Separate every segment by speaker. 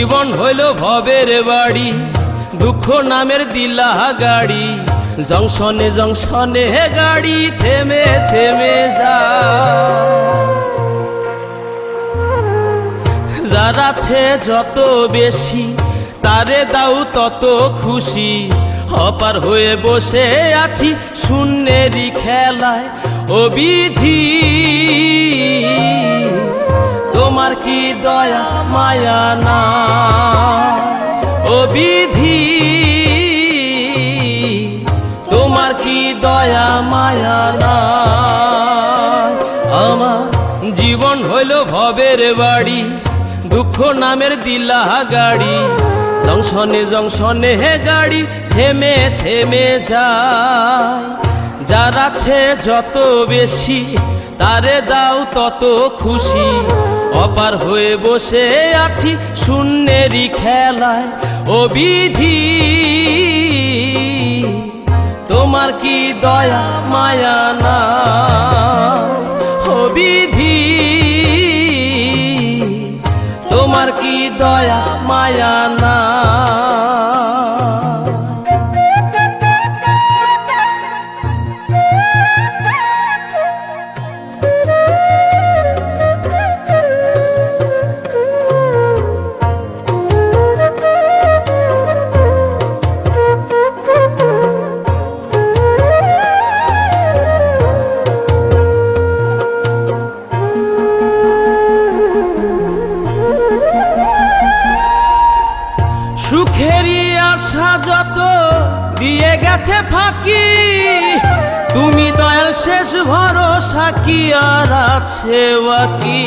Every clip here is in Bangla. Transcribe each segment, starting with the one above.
Speaker 1: জীবন হইল ভবের বাড়ি, দুঃখ নামের দিলা গাড়ি, জংশনে জংশনে গাড়ি থেমে থেমে যায়। যার আছে যত বেশি তারে দাও তত খুশি, অপার হয়ে বসে আছি শূন্যেরই খেলায়। ও বিধি তোমার কি দয়া মায়া না, ও বিধি তোমার কি দয়া মায়া না। আমার জীবন হইল ভবের বাড়ি, দুঃখ নামের দিলা গাড়ি, জংশনে জংশনে গাড়ি থেমে থেমে যায়। যার আছে যত বেশি তারে দাও তত খুশি, অপার হয়ে বসে আছি শূন্যেরই খেলায়। ও বিধি তোমার কি দয়া মায়া না, ও বিধি তোমার কি দয়া মায়া না। সুখেরই আশা যত দিয়ে গেছে ফাঁকি, তুমি দয়াল শেষ ভরসা কি আর আছে বাকি।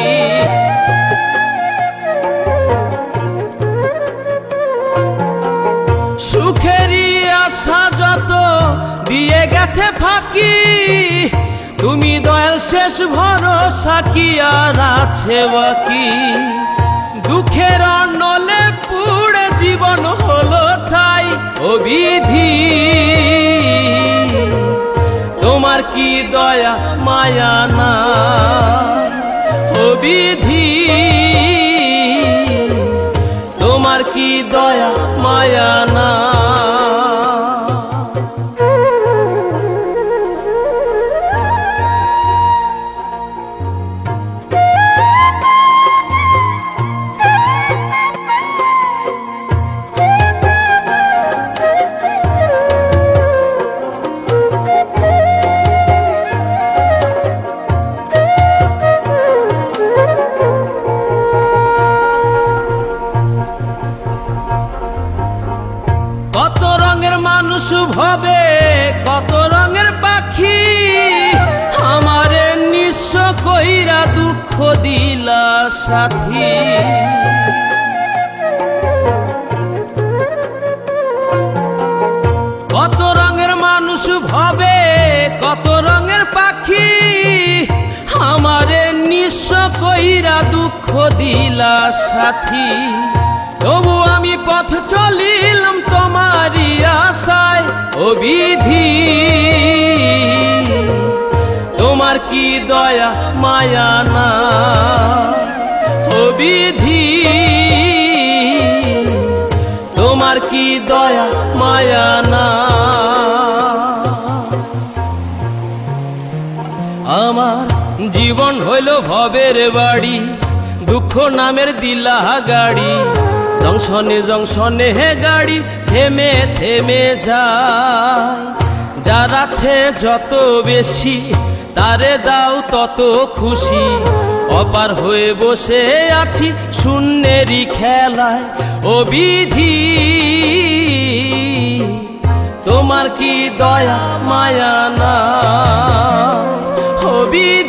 Speaker 1: সুখেরই আশা যত দিয়ে গেছে ফাঁকি, তুমি দয়াল শেষ ভরসা কি আর আছে বাকি। দুঃখের অনলে পুড়ে জীবন হলো ছাই, ও বিধি তোমার কি দয়া মায়া না, ও বিধি তোমার কি দয়া মায়া না। কত রঙের মানুষ ভবে কত রঙের পাখি, আমারে নিঃস্ব কইরা দুঃখ দিলা সাথী। কত রঙের মানুষ ভবে কত রঙের পাখি, আমারে নিঃস্ব কইরা দুঃখ দিলা সাথী। তবু আমি পথ চলিলাম তোমারই আশায়, ও বিধি তোমার কি দয়া মায়া না, ও বিধি তোমার কি দয়া মায়া না। আমার জীবন হইল ভবের বাড়ি, দুঃখ নামের দিলা গাড়ি, জংশনে জংশনে গাড়ি থেমে থেমে যায়। যার আছে যত বেশি তারে দাও তত খুশি, অপার হয়ে বসে আছি শূন্যেরই খেলায়। ও বিধি তোমার কি দয়া মায়া না, ও বিধি